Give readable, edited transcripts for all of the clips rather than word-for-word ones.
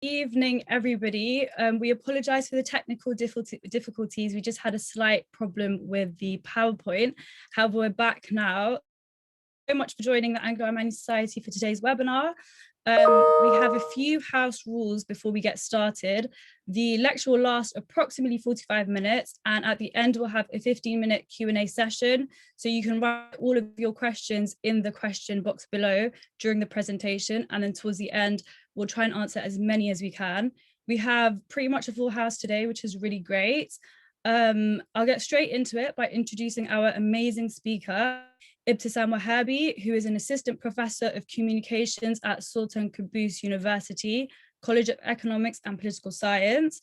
Evening, everybody. We apologize for the technical difficulties. We just had a slight problem with the PowerPoint. However, we're back now. So much for joining the Anglo-Omani Society for today's webinar. We have a few house rules before we get started. The lecture will last approximately 45 minutes, and at the end we'll have a 15-minute Q&A session, so you can write all of your questions in the question box below during the presentation, and then towards the end we'll try and answer as many as we can. We have pretty much a full house today, which is really great. I'll get straight into it by introducing our amazing speaker, Ibtisam Al-Wahibi, who is an assistant professor of communications at Sultan Qaboos University, College of Economics and Political Science.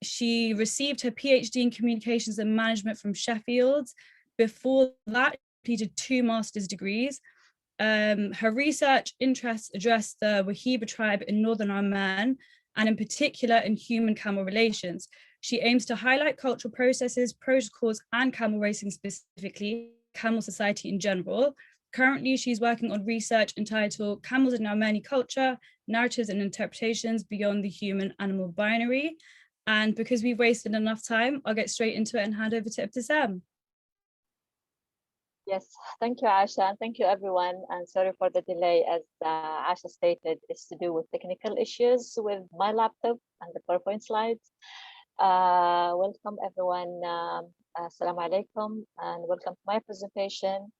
She received her PhD in communications and management from Sheffield. Before that, she completed 2 master's degrees. Her research interests address the Wahiba tribe in northern Oman, and in particular in human-camel relations. She aims to highlight cultural processes, protocols, and camel racing specifically, camel society in general. Currently, she's working on research entitled Camels in Omani Culture, Narratives and Interpretations Beyond the Human-Animal Binary. And because we've wasted enough time, I'll get straight into it and hand over to Ibtisam. Yes, thank you, Asha, and thank you, everyone. And sorry for the delay, as Asha stated, it's to do with technical issues with my laptop and the PowerPoint slides. Welcome, everyone. Assalamu alaikum, and welcome to my presentation.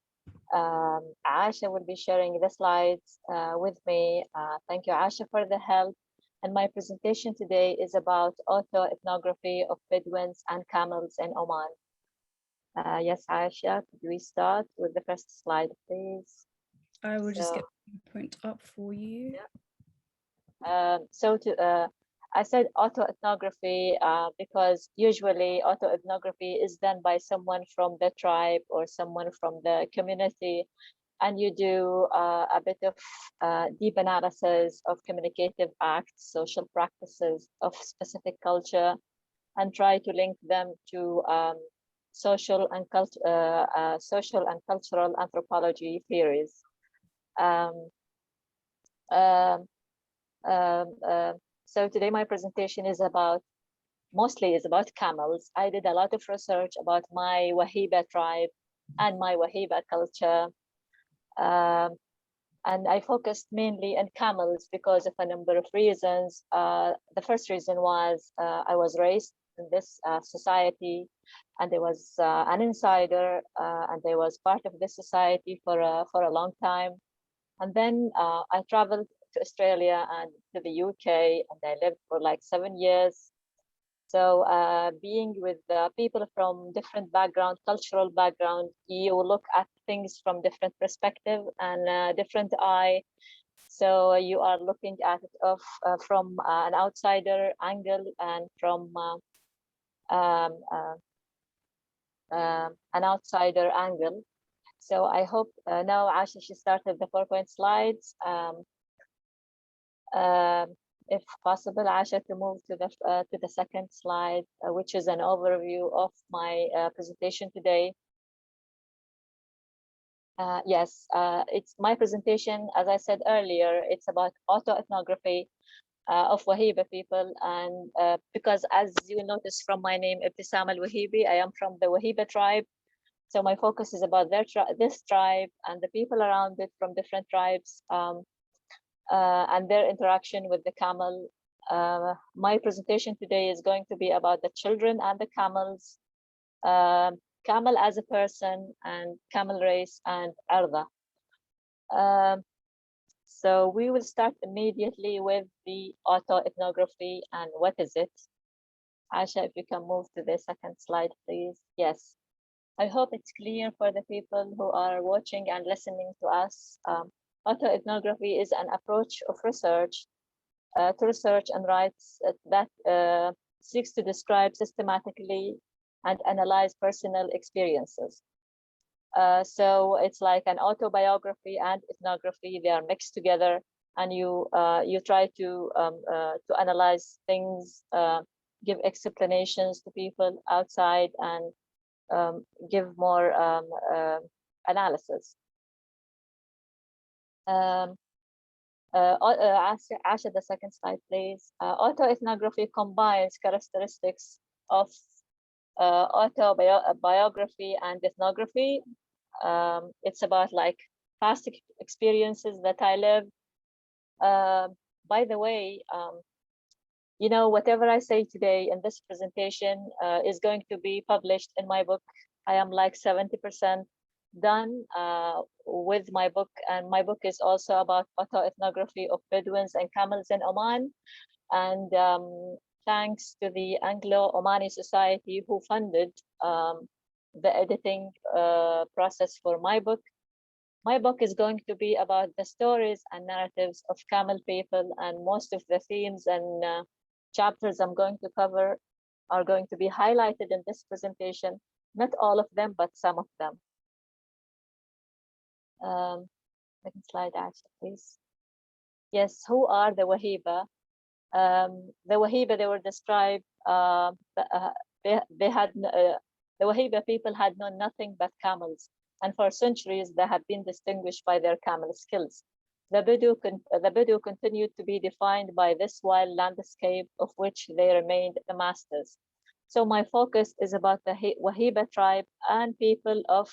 Asha will be sharing the slides with me. Thank you, Asha, for the help. And my presentation today is about autoethnography of Bedouins and camels in Oman. Yes, Aisha, could we start with the first slide, please? I will just get the point up for you. Yeah. I said autoethnography because usually autoethnography is done by someone from the tribe or someone from the community, and you do a bit of deep analysis of communicative acts, social practices of specific culture, and try to link them to social and cultural anthropology theories. So today my presentation is mostly about camels. I did a lot of research about my Wahiba tribe and my Wahiba culture. And I focused mainly on camels because of a number of reasons. The first reason was I was raised in this society, and I was an insider, and I was part of this society for a long time. And then I traveled to Australia and to the UK, and I lived for like 7 years. So being with people from different background, cultural background, you look at things from different perspective and different eye. So you are looking at it from an outsider angle and from an outsider angle. So I hope now Asha, she started the PowerPoint slides. If possible, Asha, to move to the second slide, which is an overview of my presentation today. Yes, it's my presentation, as I said earlier, it's about autoethnography of Wahiba people, and because as you will notice from my name, Ibtisam Al-Wahibi, I am from the Wahiba tribe. So my focus is about this tribe and the people around it from different tribes, and their interaction with the camel. My presentation today is going to be about the children and the camels, camel as a person, and camel race and Ardha. So we will start immediately with the autoethnography and what is it. Asha, if you can move to the second slide, please. Yes. I hope it's clear for the people who are watching and listening to us. Autoethnography is an approach of research to research and rights that seeks to describe systematically and analyze personal experiences. So it's like an autobiography and ethnography. They are mixed together, and you try to analyze things, give explanations to people outside, and give more analysis. Asha, the second slide, please. Autoethnography combines characteristics of autobiography and ethnography. It's about like past experiences that I lived. By the way, you know, whatever I say today in this presentation is going to be published in my book. I am like 70% done with my book, and my book is also about autoethnography of Bedouins and camels in Oman. And thanks to the Anglo-Omani Society who funded the editing process for my book. My book is going to be about the stories and narratives of camel people, and most of the themes and chapters I'm going to cover are going to be highlighted in this presentation. Not all of them, but some of them. Second slide, actually, please. Yes, who are the Wahiba? The Wahiba, they were described, they had, the Wahiba people had known nothing but camels, and for centuries they have been distinguished by their camel skills. The Bedouin continued to be defined by this wild landscape of which they remained the masters. So my focus is about the Wahiba tribe and people of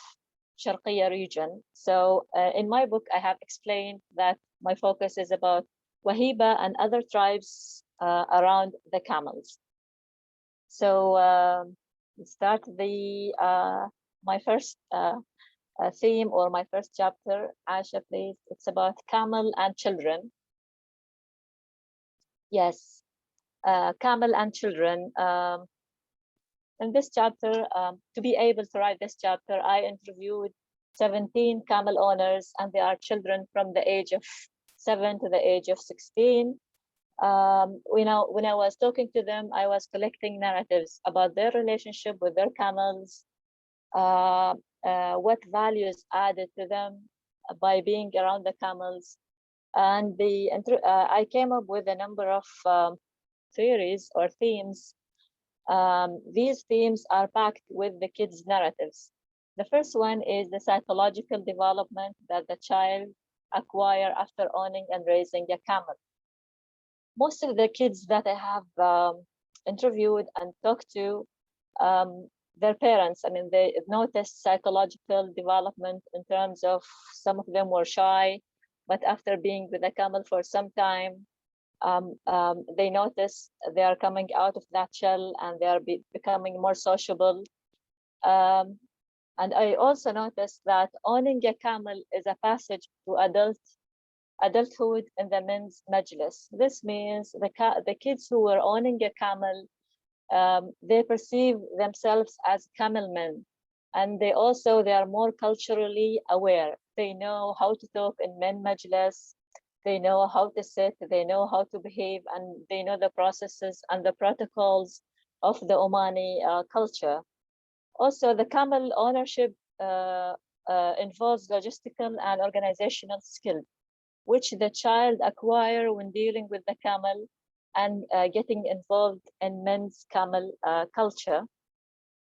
Sharqiya region. So in my book, I have explained that my focus is about Wahiba and other tribes around the camels. So we start the my first theme, or my first chapter. Asha, please. It's about camel and children. Yes, camel and children. In this chapter, to be able to write this chapter, I interviewed 17 camel owners, and they are children from the age of 7 to the age of 16. You know, when I was talking to them, I was collecting narratives about their relationship with their camels, what values added to them by being around the camels. And I came up with a number of theories or themes. These themes are packed with the kids' narratives. The first one is the psychological development that the child acquire after owning and raising a camel. Most of the kids that I have interviewed and talked to, their parents, I mean, they noticed psychological development in terms of some of them were shy, but after being with a camel for some time, they notice they are coming out of that shell and they are becoming more sociable. And I also noticed that owning a camel is a passage to adulthood in the men's majlis. This means the kids who were owning a camel, they perceive themselves as camel men, and they are more culturally aware. They know how to talk in men majlis, they know how to sit, they know how to behave, and they know the processes and the protocols of the Omani culture. Also, the camel ownership involves logistical and organizational skills, which the child acquire when dealing with the camel and getting involved in men's camel culture,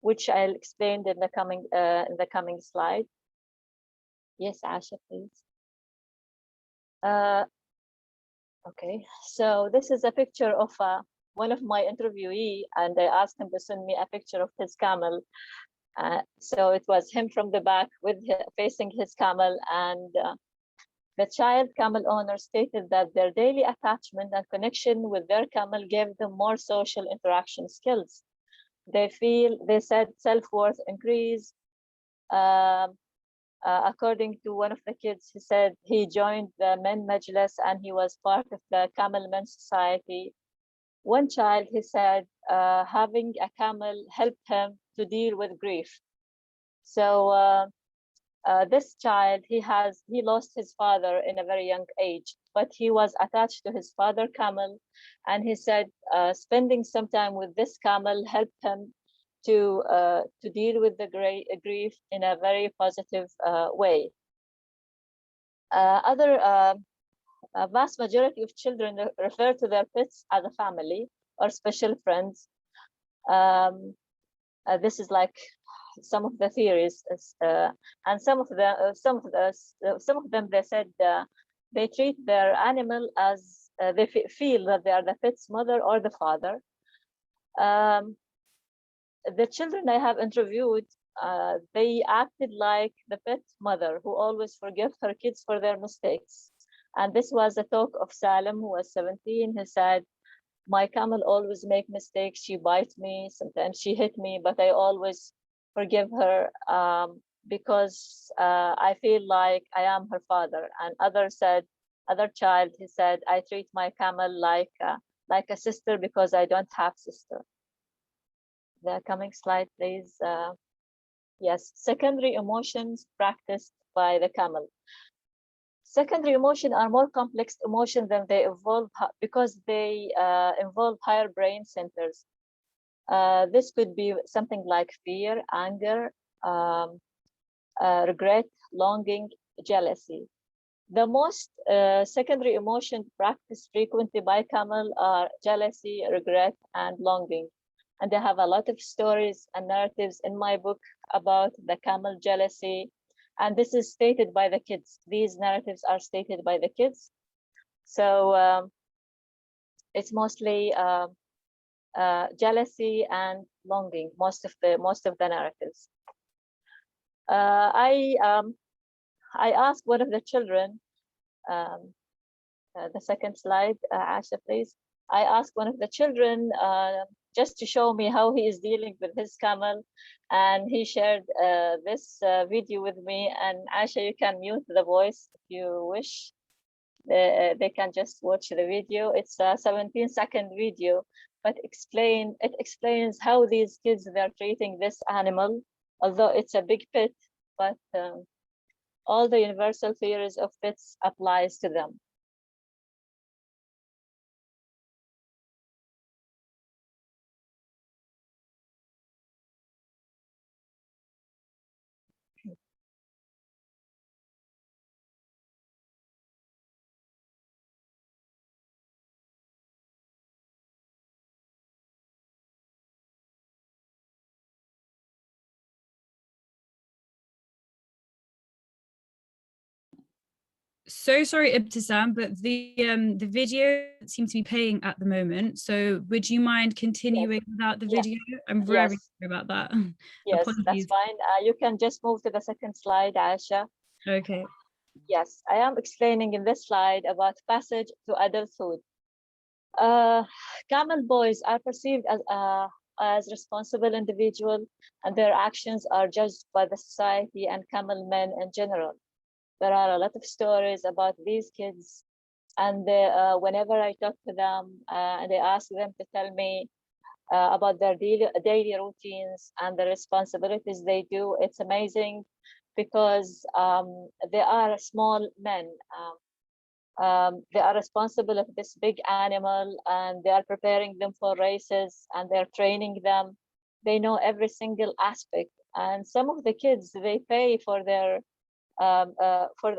which I'll explain in the coming slide. Yes, Asha, please. Okay, so this is a picture of one of my interviewee, and I asked him to send me a picture of his camel. So it was him from the back facing his camel, and the child camel owner stated that their daily attachment and connection with their camel gave them more social interaction skills. They said self-worth increased. According to one of the kids, he said he joined the men majlis and he was part of the camel men society. One child, he said, having a camel helped him to deal with grief. So this child, he lost his father in a very young age, but he was attached to his father camel, and he said spending some time with this camel helped him to deal with the grief in a very positive way. A vast majority of children refer to their pets as a family or special friends. This is like some of the theories, and some of them they said they treat their animal as they feel that they are the pet's mother or the father. The children I have interviewed, they acted like the pet mother who always forgives her kids for their mistakes. And this was a talk of Salim, who was 17. He said, my camel always make mistakes. She bites me, sometimes she hit me, but I always forgive her because I feel like I am her father. And other child, he said, I treat my camel like a sister because I don't have sister. The coming slide, please. Yes, secondary emotions practiced by the camel. Secondary emotions are more complex emotions than they evolve because they involve higher brain centers. This could be something like fear, anger, regret, longing, jealousy. The most secondary emotions practiced frequently by camel are jealousy, regret, and longing. And I have a lot of stories and narratives in my book about the camel jealousy. And this is stated by the kids. These narratives are stated by the kids. So it's mostly jealousy and longing, most of the narratives. I asked one of the children, the second slide, Asha, please. I asked one of the children just to show me how he is dealing with his camel, and he shared this video with me. And Asha, you can mute the voice if you wish. They can just watch the video. It's a 17-second video, but it explains how these kids, they're treating this animal, although it's a big pet, but all the universal theories of pets applies to them. So sorry, Ibtisam, but the video seems to be playing at the moment. So would you mind continuing without the video? I'm very sorry about that. Yes, Apologies. that's fine. You can just move to the second slide, Aisha. Okay. Yes, I am explaining in this slide about passage to adulthood. Camel boys are perceived as responsible individuals, and their actions are judged by the society and camel men in general. There are a lot of stories about these kids, and whenever I talk to them and I ask them to tell me about their daily routines and the responsibilities they do, it's amazing because they are small men. They are responsible of this big animal, and they are preparing them for races, and they're training them. They know every single aspect, and some of the kids, they pay for their for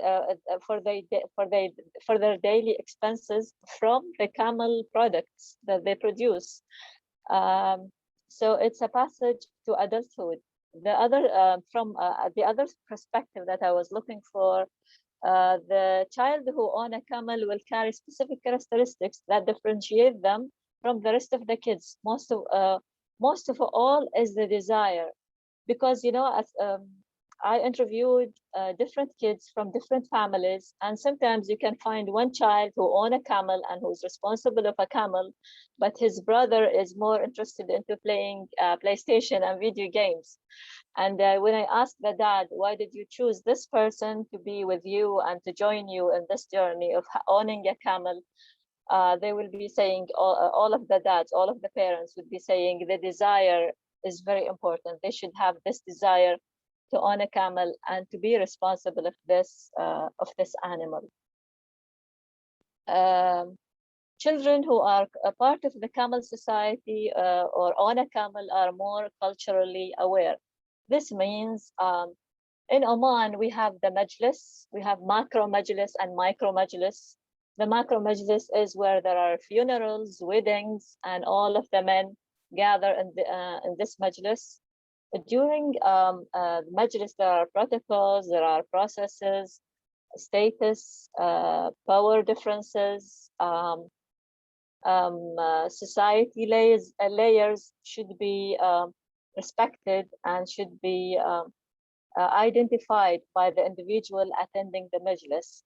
their daily expenses from the camel products that they produce. So it's a passage to adulthood. The other from the other perspective that I was looking for, the child who own a camel will carry specific characteristics that differentiate them from the rest of the kids. Most of all is the desire, because as I interviewed different kids from different families, and sometimes you can find one child who owns a camel and who's responsible of a camel, but his brother is more interested into playing PlayStation and video games. And when I asked the dad, why did you choose this person to be with you and to join you in this journey of owning a camel? They will be saying, all of the dads, all of the parents would be saying the desire is very important. They should have this desire to own a camel and to be responsible of this animal. Children who are a part of the camel society or own a camel are more culturally aware. This means in Oman, we have the majlis, we have macro majlis and micro majlis. The macro majlis is where there are funerals, weddings, and all of the men gather in this majlis. During majlis, there are protocols, there are processes, status, power differences, society layers should be respected and should be identified by the individual attending the majlis.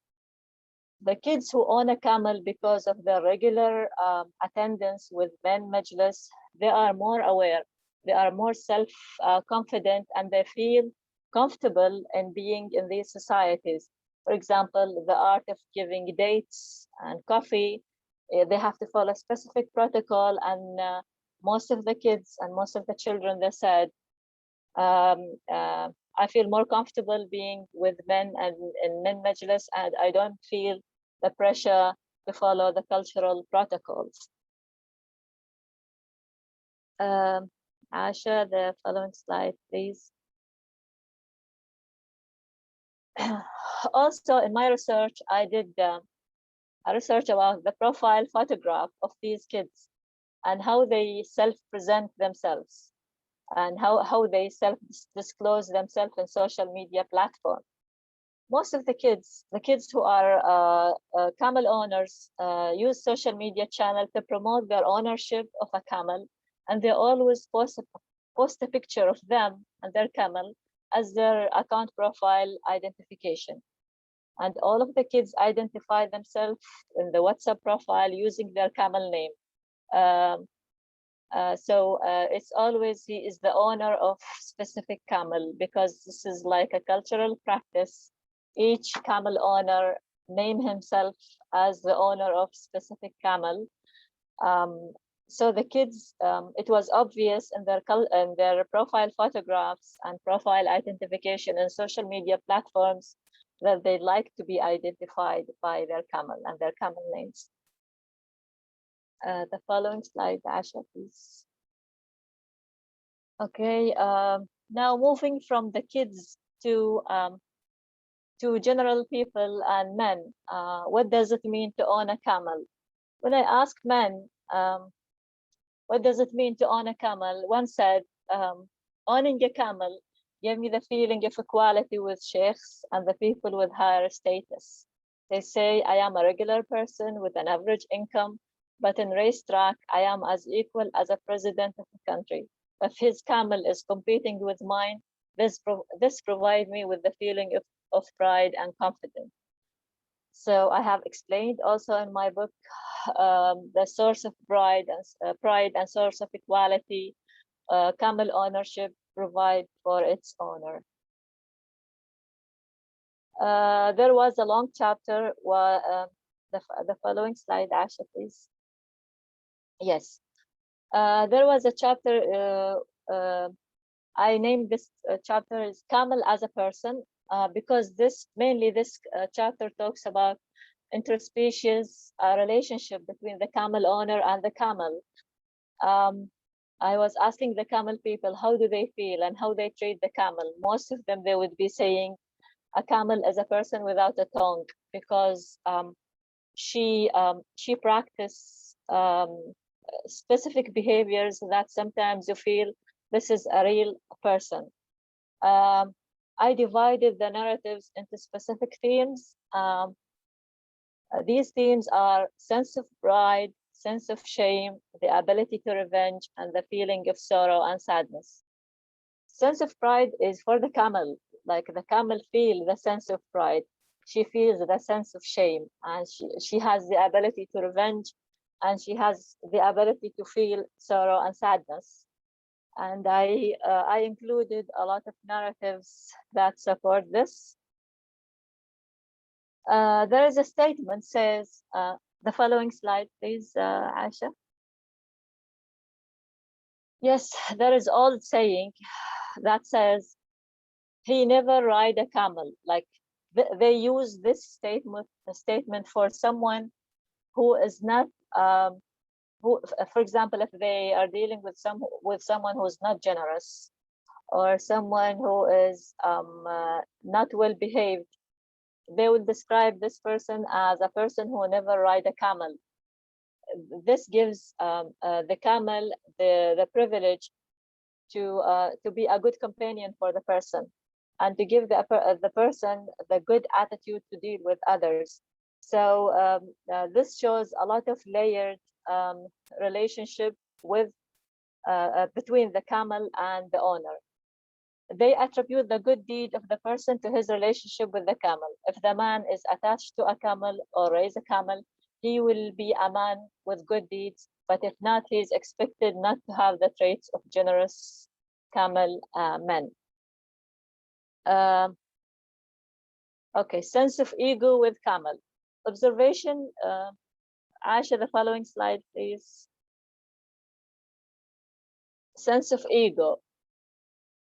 The kids who own a camel, because of their regular attendance with men majlis, they are more aware, they are more self-confident, and they feel comfortable in being in these societies. For example, the art of giving dates and coffee, they have to follow a specific protocol, and most of the kids and most of the children, they said, I feel more comfortable being with men and in men majlis, and I don't feel the pressure to follow the cultural protocols. Asha, the following slide, please. Also, in my research, I did a research about the profile photograph of these kids and how they self-present themselves and how they self-disclose themselves in social media platforms. Most of the kids who are camel owners use social media channel to promote their ownership of a camel, and they always post a picture of them and their camel as their account profile identification. And all of the kids identify themselves in the WhatsApp profile using their camel name. So it's always he is the owner of specific camel, because this is like a cultural practice. Each camel owner name himself as the owner of specific camel. So the kids, it was obvious in their profile photographs and profile identification in social media platforms that they like to be identified by their camel and their camel names. The following slide, Asha, please. Okay, now moving from the kids to general people and men. What does it mean to own a camel? When I asked men, what does it mean to own a camel? One said, owning a camel gave me the feeling of equality with sheikhs and the people with higher status. They say I am a regular person with an average income, but in racetrack, I am as equal as a president of the country. If his camel is competing with mine, this provides me with the feeling of pride and confidence. So I have explained also in my book the source of pride and source of equality camel ownership provide for its owner. There was a long chapter. The following slide, Asha, please. Yes, there was a chapter. I named this chapter is Camel as a Person, because this chapter talks about interspecies relationship between the camel owner and the camel. I was asking the camel people, how do they feel and how they treat the camel? Most of them, they would be saying a camel is a person without a tongue, because she practices specific behaviors that sometimes you feel this is a real person. I divided the narratives into specific themes. These themes are sense of pride, sense of shame, the ability to revenge, and the feeling of sorrow and sadness. Sense of pride is for the camel, like the camel feels the sense of pride. She feels the sense of shame, and she has the ability to revenge, and she has the ability to feel sorrow and sadness. And I included a lot of narratives that support this. There is a statement says, the following slide, please, Asha. Yes, there is old saying that says, he never ride a camel. Like they use this statement for someone who is not, who, for example, if they are dealing with someone who is not generous, or someone who is not well behaved, they will describe this person as a person who never ride a camel. This gives the camel the privilege to be a good companion for the person. and to give the person the good attitude to deal with others. So this shows a lot of layered relationship with between the camel and the owner. They attribute the good deed of the person to his relationship with the camel. If the man is attached to a camel or raise a camel, he will be a man with good deeds. But if not, he is expected not to have the traits of generous camel men. Okay, sense of ego with camel. Observation, Aisha, the following slide, please. Sense of ego.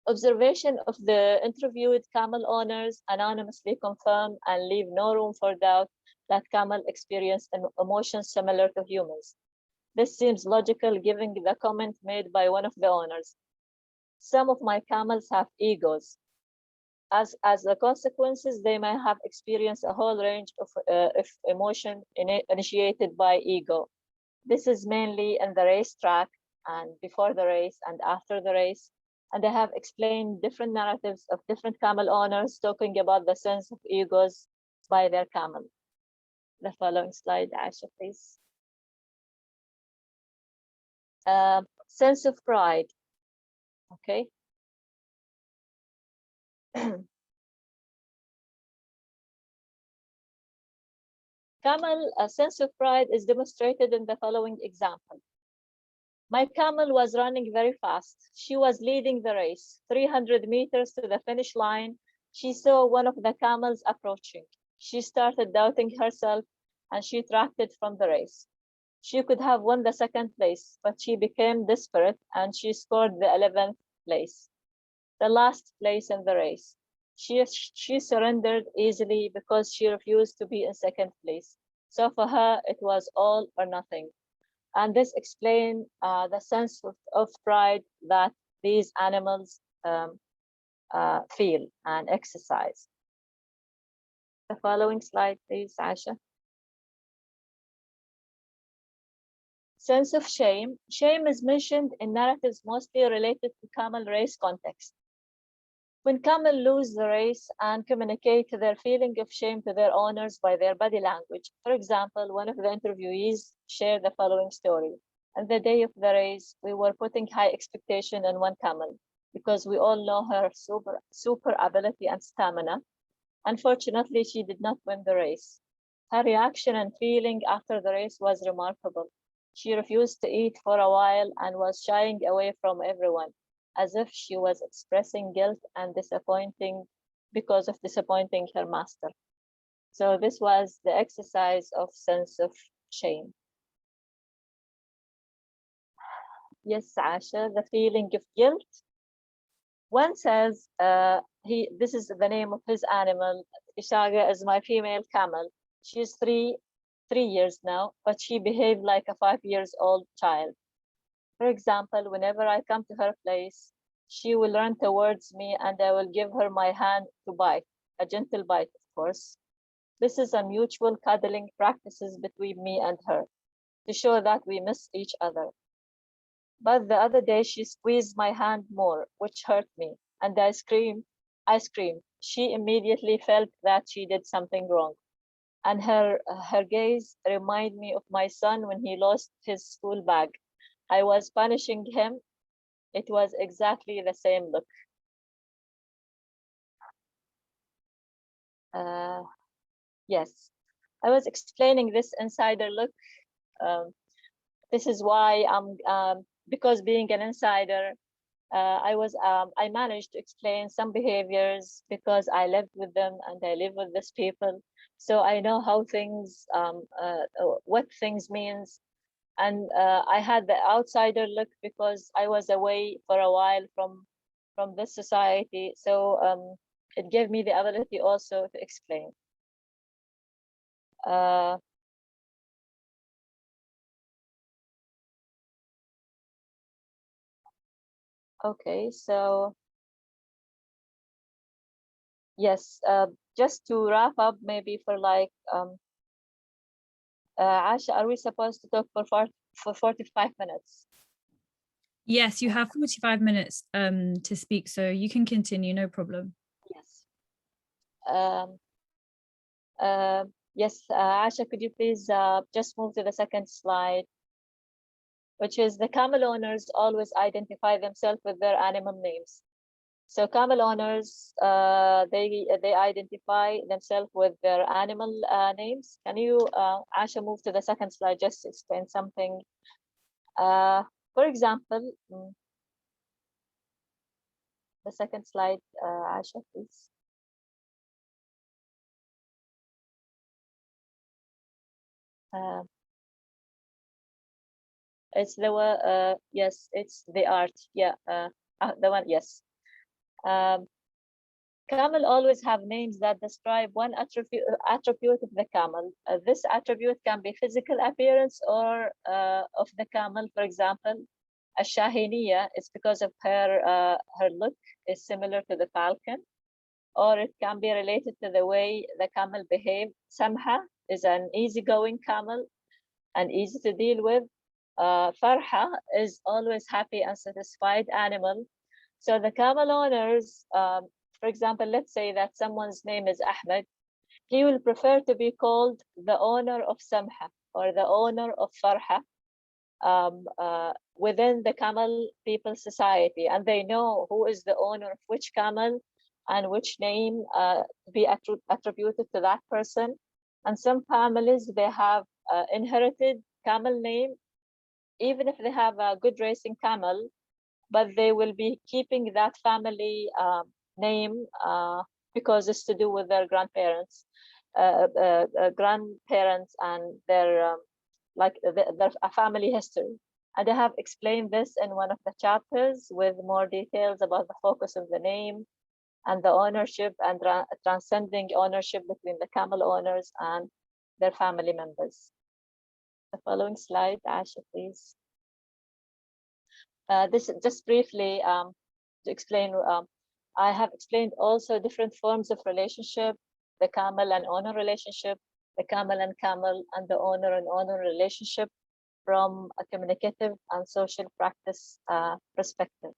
Observation of the interviewed camel owners anonymously confirm and leave no room for doubt that camel experience emotions similar to humans. This seems logical given the comment made by one of the owners. Some of my camels have egos. As the consequences, they may have experienced a whole range of emotion initiated by ego. This is mainly in the racetrack and before the race and after the race. And they have explained different narratives of different camel owners talking about the sense of egos by their camel. The following slide, Aisha, please. Sense of pride. Okay. Camel, a sense of pride is demonstrated in the following example. My camel was running very fast. She was leading the race, 300 meters to the finish line. She saw one of the camels approaching. She started doubting herself and she retracted from the race. She could have won the second place, but she became desperate and she scored the 11th place, the last place in the race. She surrendered easily because she refused to be in second place. So for her, it was all or nothing. And this explains the sense of pride that these animals feel and exercise. The following slide, please, Aisha. Sense of shame. Shame is mentioned in narratives mostly related to camel race context. When camels lose the race and communicate their feeling of shame to their owners by their body language. For example, one of the interviewees shared the following story. On the day of the race, we were putting high expectation on one camel because we all know her super ability and stamina. Unfortunately, she did not win the race. Her reaction and feeling after the race was remarkable. She refused to eat for a while and was shying away from everyone, as if she was expressing guilt and disappointing because of disappointing her master. So this was the exercise of sense of shame. Yes, Asha, the feeling of guilt. One says, this is the name of his animal. Ishaga is my female camel. She's three years now, but she behaved like a 5-year-old child. For example, whenever I come to her place, she will run towards me and I will give her my hand to bite, a gentle bite, of course. This is a mutual cuddling practices between me and her to show that we miss each other. But the other day she squeezed my hand more, which hurt me, and I screamed. She immediately felt that she did something wrong. And her gaze reminded me of my son when he lost his school bag. I was punishing him. It was exactly the same look. Yes, I was explaining this insider look. This is why because being an insider, I managed to explain some behaviors because I lived with them and I live with these people. So I know how things, what things means. And I had the outsider look because I was away for a while from this society. So it gave me the ability also to explain. Okay, so yes, just to wrap up, maybe for like, Asha, are we supposed to talk for 45 minutes? Yes, you have 45 minutes to speak, so you can continue, no problem. Yes. Um, yes, Asha, could you please just move to the second slide, which is the camel owners always identify themselves with their animal names. So camel owners, they identify themselves with their animal names. Can you, Asha, move to the second slide just to explain something? For example, the second slide, Asha, please. It's the yes, it's the art. Yeah, the one. Yes. Camel always have names that describe one attribute of the camel. This attribute can be physical appearance or of the camel. For example, a Shahiniya is because of her look is similar to the falcon, or it can be related to the way the camel behave. Samha is an easygoing camel and easy to deal with. Farha is always happy and satisfied animal. So the camel owners, for example, let's say that someone's name is Ahmed. He will prefer to be called the owner of Samha or the owner of Farha within the camel people society. And they know who is the owner of which camel and which name be attributed to that person. And some families, they have inherited camel name, even if they have a good racing camel, but they will be keeping that family name because it's to do with their grandparents, and their their family history. And I have explained this in one of the chapters with more details about the focus of the name and the ownership and transcending ownership between the camel owners and their family members. The following slide, Asha, please. This just briefly to explain. I have explained also different forms of relationship, the camel and owner relationship, the camel and camel, and the owner and owner relationship from a communicative and social practice perspective.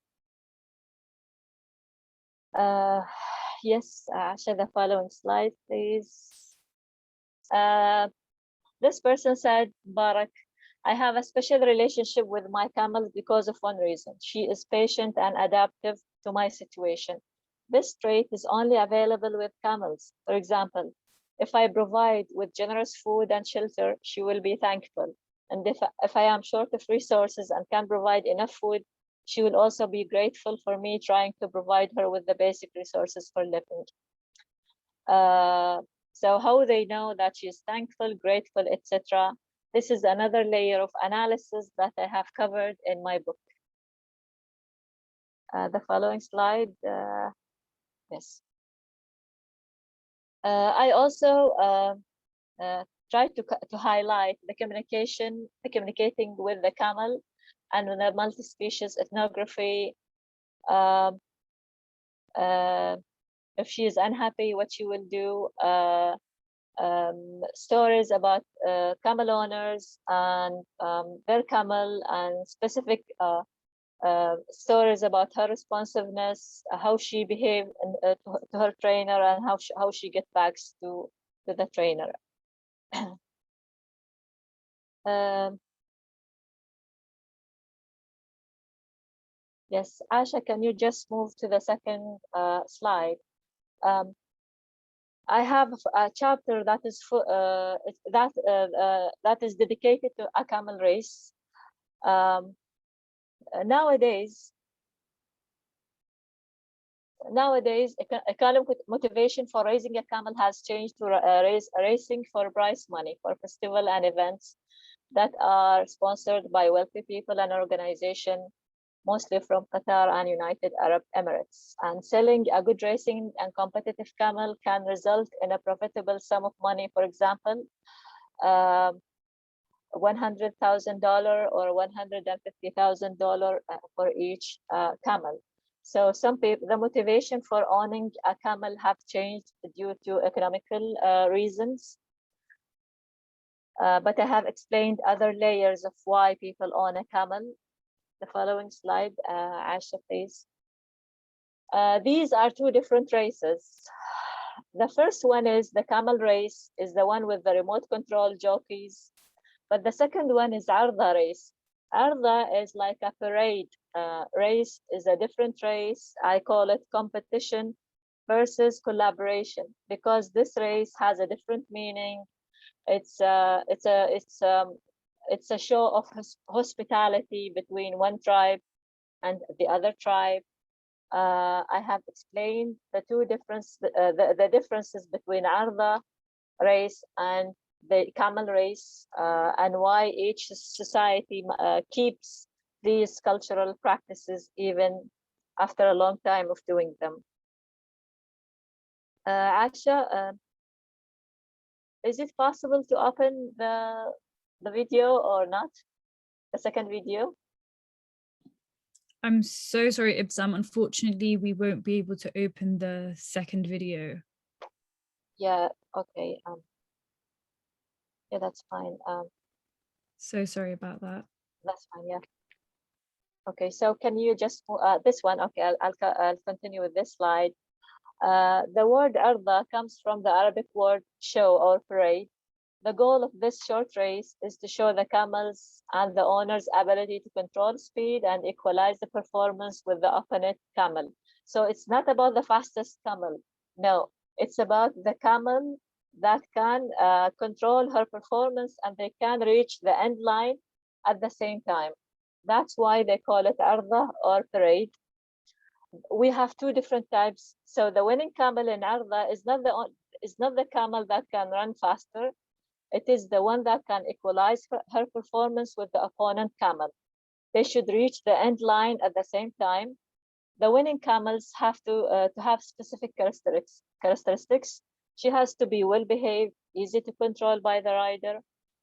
Yes, share the following slide, please. This person said, Barak, I have a special relationship with my camel because of one reason. She is patient and adaptive to my situation. This trait is only available with camels. For example, if I provide with generous food and shelter, she will be thankful. And if I am short of resources and can provide enough food, she will also be grateful for me trying to provide her with the basic resources for living. So how they know that she's thankful, grateful, etc. This is another layer of analysis that I have covered in my book. The following slide, yes. I also tried to highlight the communicating with the camel and the multi-species ethnography. If she is unhappy, what she will do. Stories about camel owners and their camel, and specific stories about her responsiveness, how she behaved to her trainer, and how she get back to the trainer. Yes, Asha, can you just move to the second slide? I have a chapter that is that is dedicated to a camel race. Nowadays, economic motivation for raising a camel has changed to racing for prize money for festival and events that are sponsored by wealthy people and organizations, mostly from Qatar and United Arab Emirates. And selling a good racing and competitive camel can result in a profitable sum of money. For example, $100,000 or $150,000 for each camel. So some people, the motivation for owning a camel have changed due to economical reasons. But I have explained other layers of why people own a camel. The following slide, Asha, please. These are two different races. The first one is the camel race, is the one with the remote control jockeys. But the second one is Ardha race. Ardha is like a parade. Race is a different race. I call it competition versus collaboration, because this race has a different meaning. It's a show of hospitality between one tribe and the other tribe. I have explained the differences between Ardha race and the camel race, and why each society keeps these cultural practices even after a long time of doing them. Asha, is it possible to open the video or not? The second video? I'm so sorry, Ibtisam. Unfortunately, we won't be able to open the second video. Yeah, okay. Yeah, that's fine. So sorry about that. That's fine, yeah. Okay, so can you just, this one, okay, I'll continue with this slide. The word Ardha comes from the Arabic word show or parade. The goal of this short race is to show the camels and the owner's ability to control speed and equalize the performance with the opponent camel. So it's not about the fastest camel. No, it's about the camel that can control her performance and they can reach the end line at the same time. That's why they call it Ardha or parade. We have two different types. So the winning camel in Ardha is not the camel that can run faster. It is the one that can equalize her performance with the opponent camel. They should reach the end line at the same time. The winning camels have to have specific characteristics. She has to be well behaved, easy to control by the rider.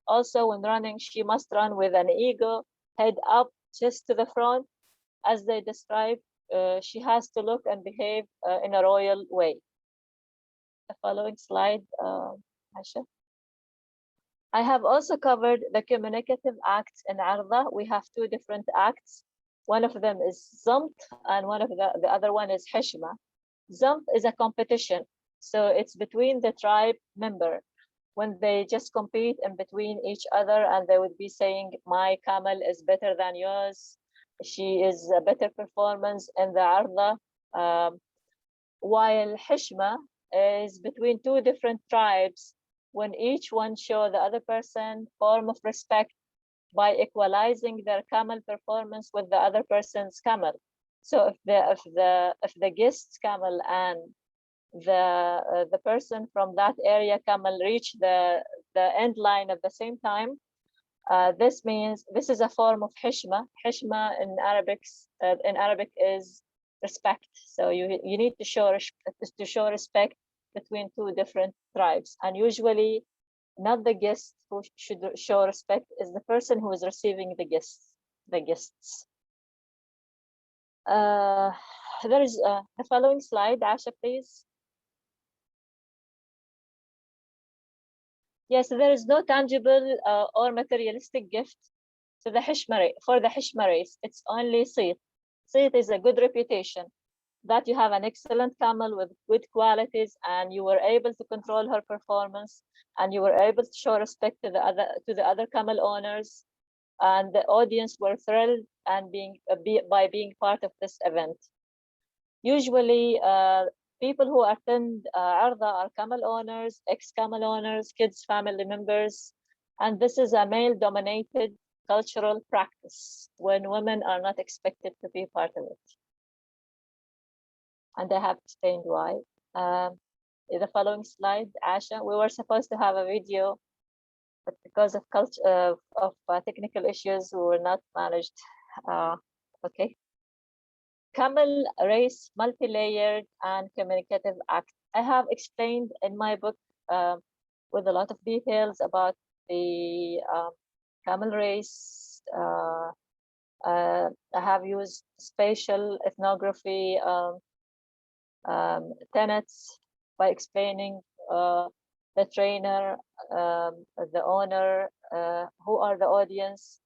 Also, when running, she must run with an ego, head up, chest to the front. As they describe, she has to look and behave in a royal way. The following slide, Asha. I have also covered the communicative acts in Ardha. We have two different acts. One of them is Zamt and the other one is Hishma. Zamt is a competition. So it's between the tribe member when they just compete in between each other and they would be saying, my camel is better than yours. She is a better performance in the Ardha. While Hishma is between two different tribes when each one show the other person form of respect by equalizing their camel performance with the other person's camel. So if the guest's camel and the person from that area camel reach the end line at the same time, this means this is a form of hishma. Hishma in Arabic is respect. So you need to show respect between two different tribes, and usually not the guest who should show respect is the person who is receiving the guests. There is the following slide, Asha, please. Yes, there is no tangible or materialistic gift to the for the Hishma race. It's only Seet. Seet is a good reputation, that you have an excellent camel with good qualities and you were able to control her performance and you were able to show respect to the other camel owners, and the audience were thrilled and by being part of this event. Usually people who attend Ardha are camel owners, ex-camel owners, kids, family members, and this is a male-dominated cultural practice when women are not expected to be part of it. And I have explained why. The following slide, Asha. We were supposed to have a video, but because of technical issues, we were not managed. Okay. Camel race, multi-layered and communicative act. I have explained in my book with a lot of details about the camel race. I have used spatial ethnography tenets by explaining the trainer, the owner, who are the audience.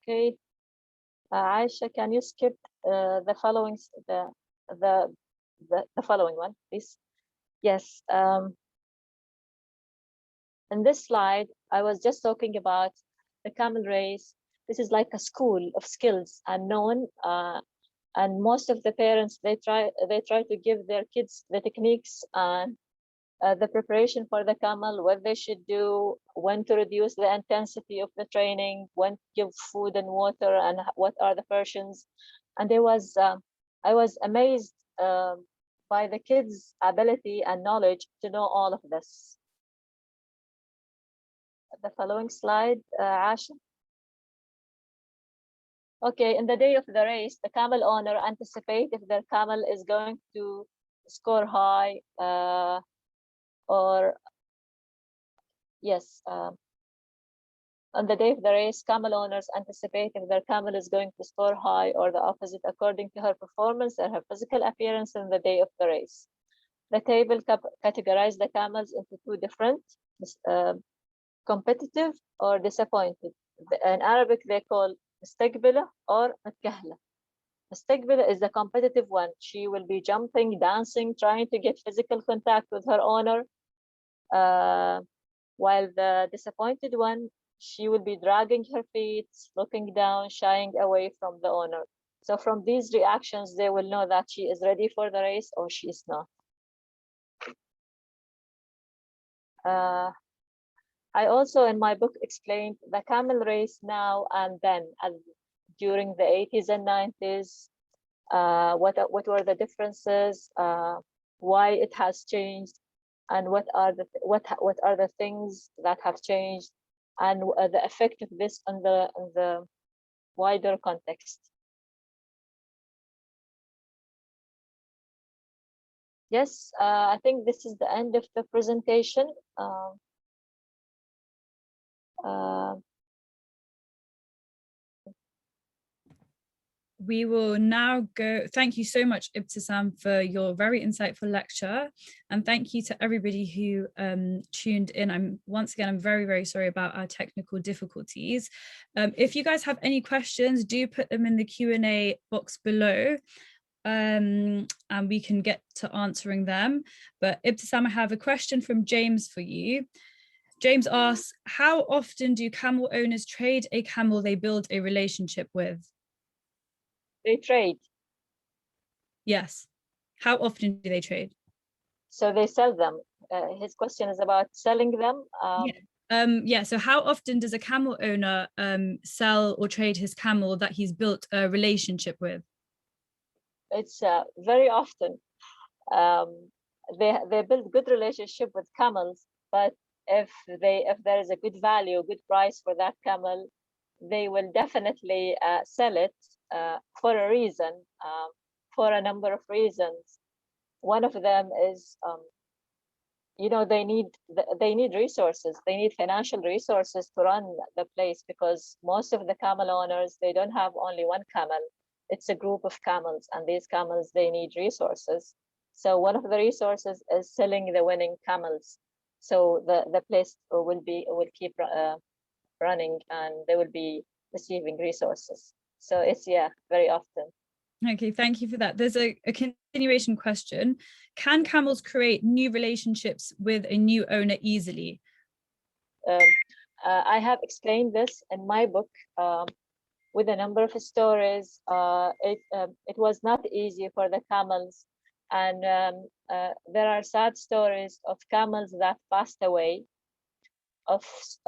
Okay, Aisha, can you skip the following the following one, please? Yes. In this slide, I was just talking about the camel race. This is like a school of skills unknown, and most of the parents they try to give their kids the techniques and the preparation for the camel, what they should do, when to reduce the intensity of the training, when to give food and water, and what are the versions. And I was amazed by the kids' ability and knowledge to know all of this. The following slide, Asha. Okay, in the day of the race, the camel owner anticipates if their camel is going to score high, or yes, on the day of the race, camel owners anticipate if their camel is going to score high or the opposite according to her performance and her physical appearance on the day of the race. The table categorizes the camels into two different, competitive or disappointed. In Arabic, they call مستقبلة or متكهلة. مستقبلة is the competitive one. She will be jumping, dancing, trying to get physical contact with her owner. While the disappointed one, she will be dragging her feet, looking down, shying away from the owner. So from these reactions, they will know that she is ready for the race or she is not. I also, in my book, explained the camel race now and then, and during the 80s and 90s, what were the differences, why it has changed, and what are the things that have changed, and the effect of this on the wider context. Yes, I think this is the end of the presentation. We will now go. Thank you so much, Ibtisam, for your very insightful lecture. And thank you to everybody who tuned in. I'm very, very sorry about our technical difficulties. If you guys have any questions, do put them in the Q&A box below. And we can get to answering them. But Ibtisam, I have a question from James for you. James asks, how often do camel owners trade a camel they build a relationship with? They trade. Yes. How often do they trade? So they sell them. His question is about selling them. Yeah. So how often does a camel owner sell or trade his camel that he's built a relationship with? It's very often. They build good relationship with camels, but if there is a good value, good price for that camel, they will definitely sell it for a reason, for a number of reasons. One of them is, they need resources. They need financial resources to run the place, because most of the camel owners, they don't have only one camel. It's a group of camels, and these camels, they need resources. So one of the resources is selling the winning camels. So the place will keep running, and they will be receiving resources. So it's, yeah, very often. Okay, thank you for that. There's a continuation question. Can camels create new relationships with a new owner easily? I have explained this in my book with a number of stories. It was not easy for the camels, and there are sad stories of camels that passed away of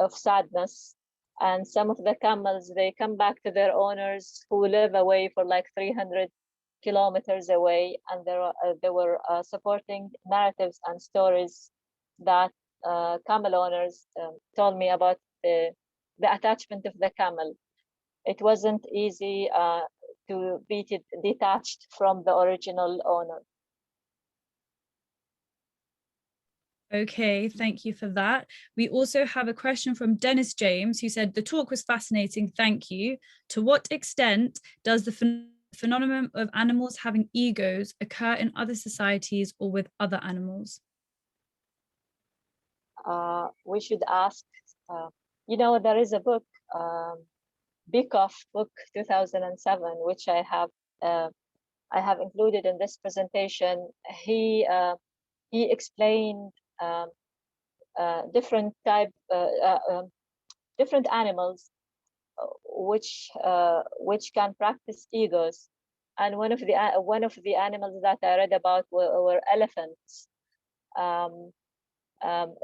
sadness. And some of the camels, they come back to their owners who live away for like 300 kilometers away, and there were supporting narratives and stories that camel owners told me about the attachment of the camel. It wasn't easy to be detached from the original owner. Okay, thank you for that. We also have a question from Dennis James, who said, the talk was fascinating, thank you. To what extent does the phenomenon of animals having egos occur in other societies or with other animals? We should ask, there is a book Bikoff book 2007, which I have included in this presentation. He explained different different animals which can practice egos, and one of the animals that I read about were elephants.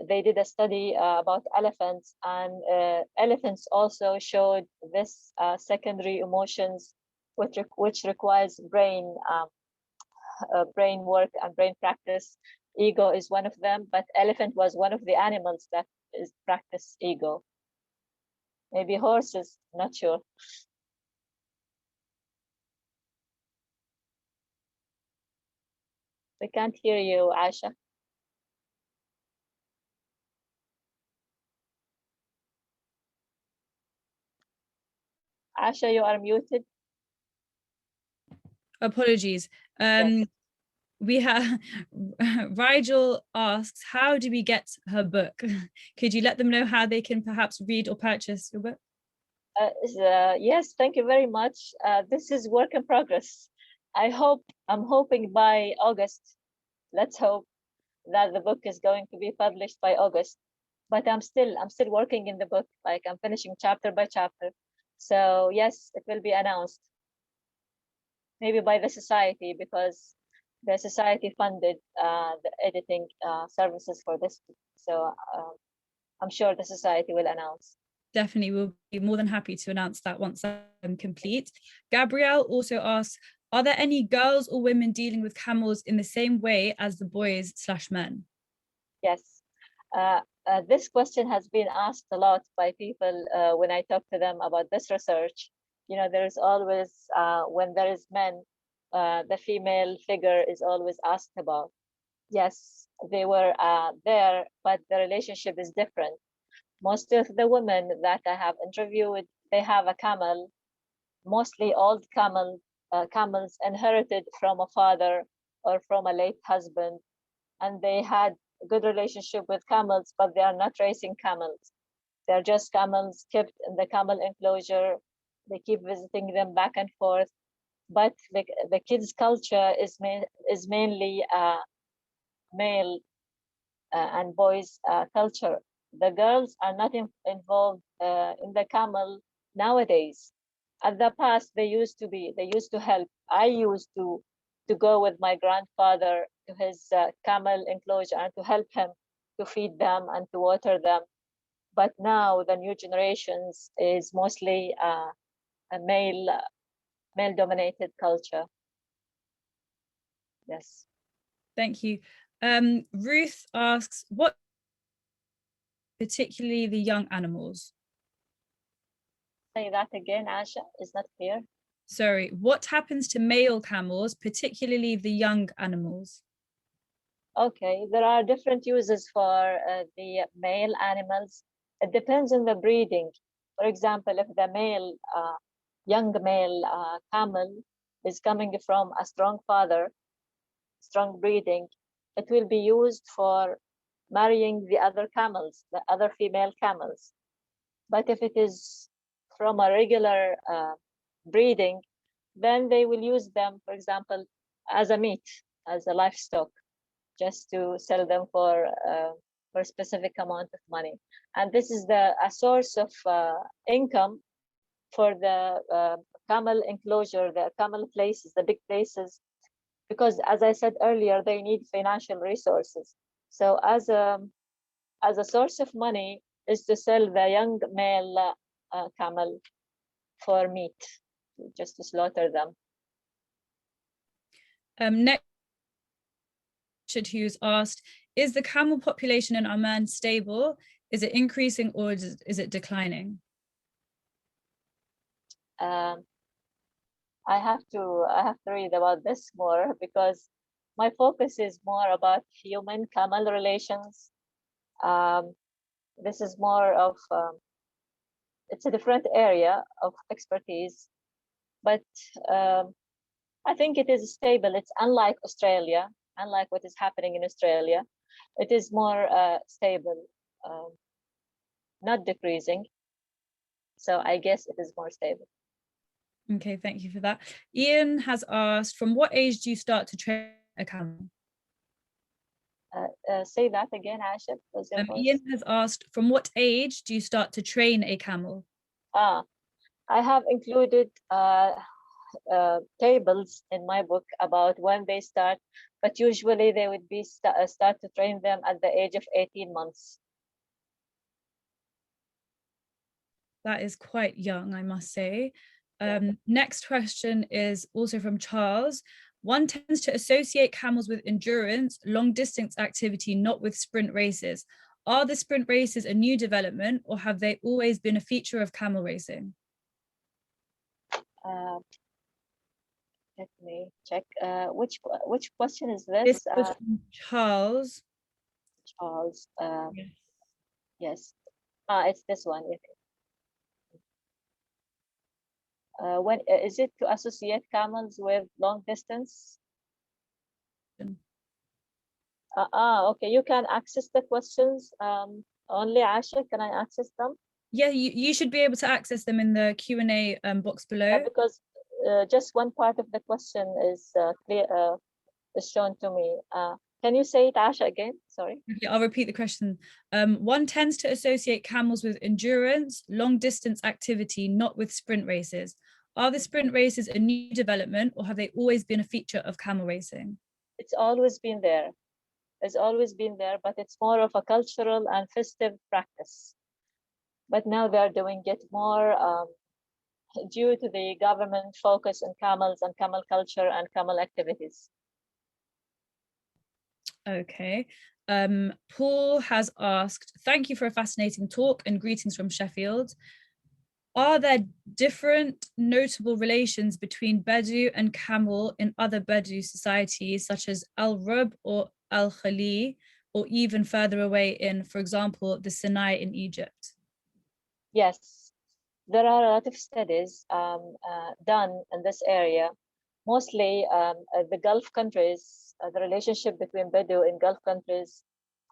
They did a study about elephants, and elephants also showed this secondary emotions, which requires brain work and brain practice. Ego is one of them, but elephant was one of the animals that is practice ego. Maybe horses, not sure. We can't hear you, Asha. Asha, you are muted. Apologies. Yes. We have Rigel asks, how do we get her book? Could you let them know how they can perhaps read or purchase your book? Yes, thank you very much. This is work in progress. I'm hoping by August. Let's hope that the book is going to be published by August. But I'm still working in the book. Like, I'm finishing chapter by chapter. So yes, it will be announced. Maybe by the society, because the society funded the editing services for this. So I'm sure the society will announce. Definitely, we'll be more than happy to announce that once I'm complete. Gabrielle also asks, are there any girls or women dealing with camels in the same way as the boys/men? Yes. This question has been asked a lot by people when I talk to them about this research. You know, there's always, when there is men, the female figure is always asked about. Yes, they were there, but the relationship is different. Most of the women that I have interviewed, they have a camel, mostly old camels inherited from a father or from a late husband, and they had a good relationship with camels, but they are not racing camels. They're just camels kept in the camel enclosure. They keep visiting them back and forth. But the kids' culture is mainly male and boys' culture. The girls are not involved in the camel nowadays. At the past, they used to be. They used to help. I used to go with my grandfather to his camel enclosure and to help him to feed them and to water them. But now the new generations is mostly a male dominated culture. Yes. Thank you. Ruth asks, what particularly the young animals? Say that again, Asha, is not clear. Sorry, what happens to male camels, particularly the young animals? Okay, there are different uses for the male animals. It depends on the breeding. For example, if the young male camel is coming from a strong father, strong breeding, it will be used for marrying the other camels, the other female camels. But if it is from a regular breeding, then they will use them, for example, as a meat, as a livestock, just to sell them for a specific amount of money. And this is a source of income for the camel enclosure, the camel places, the big places, because as I said earlier, they need financial resources. So as a source of money is to sell the young male camel for meat, just to slaughter them. Next, who's asked, is the camel population in Oman stable? Is it increasing or is it declining? I have to read about this more, because my focus is more about human-camel relations. This is more of it's a different area of expertise, but I think it is stable. It's unlike Australia, unlike what is happening in Australia. It is more stable, not decreasing. So I guess it is more stable. Okay, thank you for that. Ian has asked, from what age do you start to train a camel? Say that again, Aisha. Ian has asked, from what age do you start to train a camel? I have included tables in my book about when they start, but usually they would be start to train them at the age of 18 months. That is quite young, I must say. Next question is also from Charles. One tends to associate camels with endurance, long distance activity, not with sprint races. Are the sprint races a new development, or have they always been a feature of camel racing? Let me check. Which question is this? This was from Charles. Charles. Yes. Yes. It's this one. When is it to associate camels with long distance? Okay, you can access the questions. Only Asha, can I access them? Yeah, you should be able to access them in the Q&A box below. Because just one part of the question is clear, is shown to me. Can you say it, Asha, again? Sorry. Okay, I'll repeat the question. One tends to associate camels with endurance, long distance activity, not with sprint races. Are the sprint races a new development, or have they always been a feature of camel racing? It's always been there. It's always been there, but it's more of a cultural and festive practice. But now they're doing it more due to the government focus on camels and camel culture and camel activities. Okay. Paul has asked, thank you for a fascinating talk and greetings from Sheffield. Are there different notable relations between Bedou and camel in other Bedou societies, such as Al-Rub or Al-Khali, or even further away in, for example, the Sinai in Egypt? Yes, there are a lot of studies done in this area. Mostly the Gulf countries, the relationship between Bedou in Gulf countries,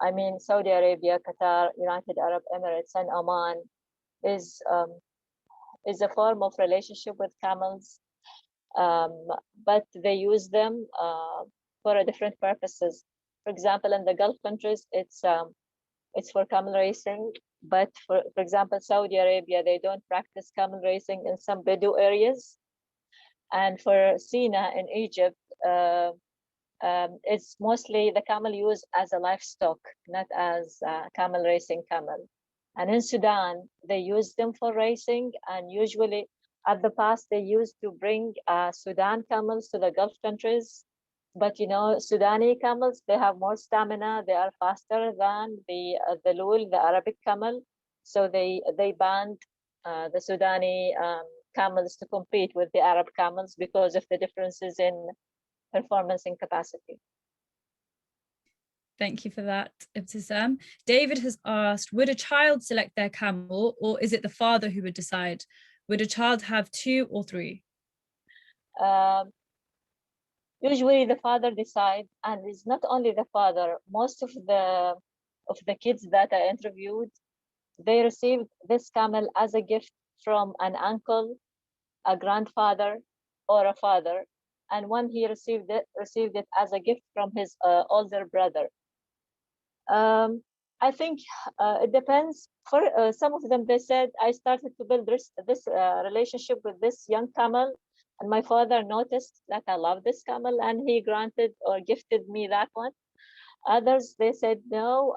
I mean Saudi Arabia, Qatar, United Arab Emirates, and Oman, is a form of relationship with camels, but they use them for different purposes. For example, in the Gulf countries, it's for camel racing, but for example, Saudi Arabia, they don't practice camel racing in some Bedou areas. And for Sina in Egypt, it's mostly the camel used as a livestock, not as camel racing camel. And in Sudan, they use them for racing, and usually at the past, they used to bring Sudan camels to the Gulf countries. But you know, Sudani camels, they have more stamina, they are faster than the Lul, the Arabic camel. So they banned the Sudani camels to compete with the Arab camels because of the differences in performance and capacity. Thank you for that, Ibtisam. David has asked, would a child select their camel, or is it the father who would decide? Would a child have 2 or 3? Usually the father decides, and it's not only the father. Most of the kids that I interviewed, they received this camel as a gift from an uncle, a grandfather, or a father, and one he received it as a gift from his older brother. I think it depends. For some of them, they said, I started to build this relationship with this young camel, and my father noticed that I love this camel, and he granted or gifted me that one. Others, they said, no.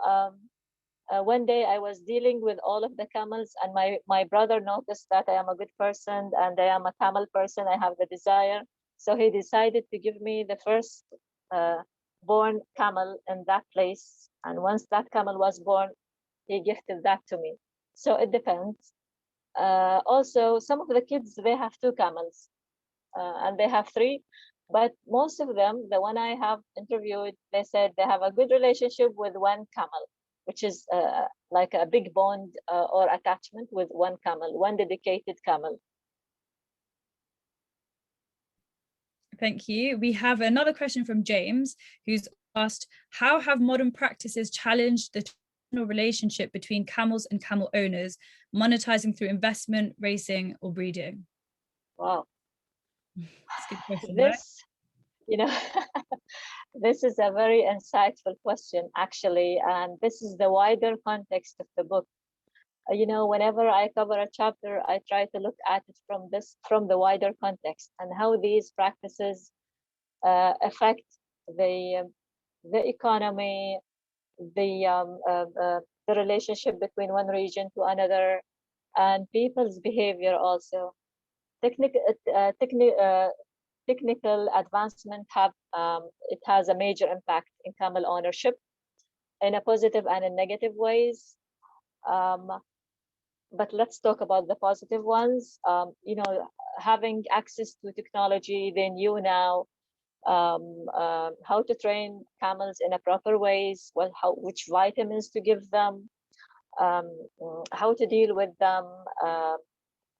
One day I was dealing with all of the camels, and my brother noticed that I am a good person and I am a camel person. I have the desire. So he decided to give me the first born camel in that place. And once that camel was born, he gifted that to me. So it depends. Also, some of the kids, they have 2 camels and they have 3. But most of them, the one I have interviewed, they said they have a good relationship with one camel, which is like a big bond or attachment with one camel, one dedicated camel. Thank you. We have another question from James, who's asked, how have modern practices challenged the relationship between camels and camel owners, monetizing through investment, racing, or breeding? Wow. That's a good question, right? This, you know, this is a very insightful question, actually, and this is the wider context of the book. You know, whenever I cover a chapter, I try to look at it from the wider context and how these practices affect the economy, the relationship between one region to another, and people's behavior also. Technical technical advancement it has a major impact in camel ownership in a positive and in negative ways. But let's talk about the positive ones. You know, having access to technology, they knew now how to train camels in a proper ways, which vitamins to give them, how to deal with them.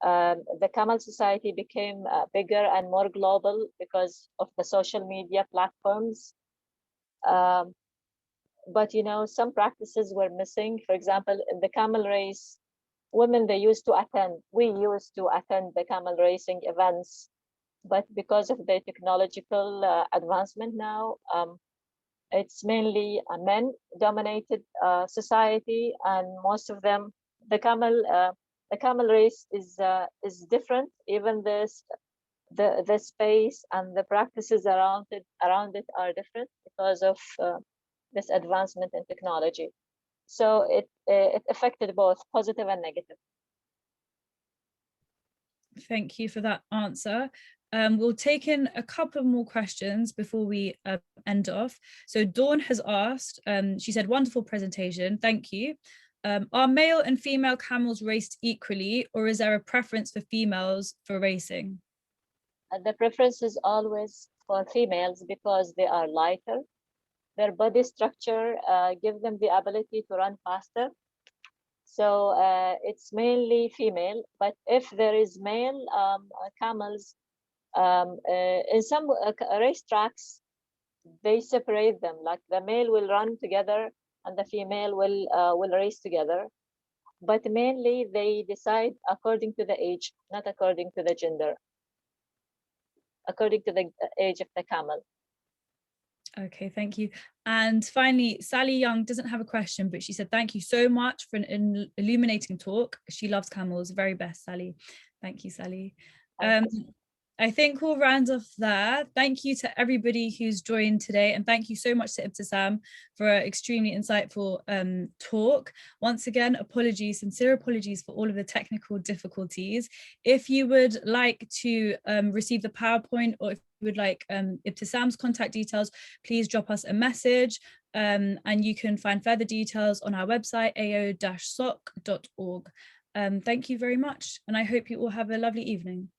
The camel society became bigger and more global because of the social media platforms. But you know, some practices were missing. For example, in the camel race, women we used to attend the camel racing events, but because of the technological advancement now, it's mainly a men-dominated society, and most of them, the camel race is different. Even the space and the practices around it are different because of this advancement in technology. So it affected both positive and negative. Thank you for that answer. We'll take in a couple more questions before we end off. So Dawn has asked, she said, wonderful presentation, thank you. Are male and female camels raced equally, or is there a preference for females for racing? The preference is always for females because they are lighter. Their body structure gives them the ability to run faster. So it's mainly female, but if there is male camels, in some race tracks, they separate them. Like the male will run together and the female will race together. But mainly they decide according to the age, not according to the gender, according to the age of the camel. Okay, thank you. And finally, Sally Young doesn't have a question, but she said, thank you so much for an illuminating talk. She loves camels, very best, Sally. Thank you, Sally. I think we'll round off there. Thank you to everybody who's joined today, and thank you so much to Ibtisam for an extremely insightful talk. Once again, apologies, sincere apologies for all of the technical difficulties. If you would like to receive the PowerPoint, or if you would like Ibtisam's contact details, please drop us a message, and you can find further details on our website, ao-soc.org. Thank you very much, and I hope you all have a lovely evening.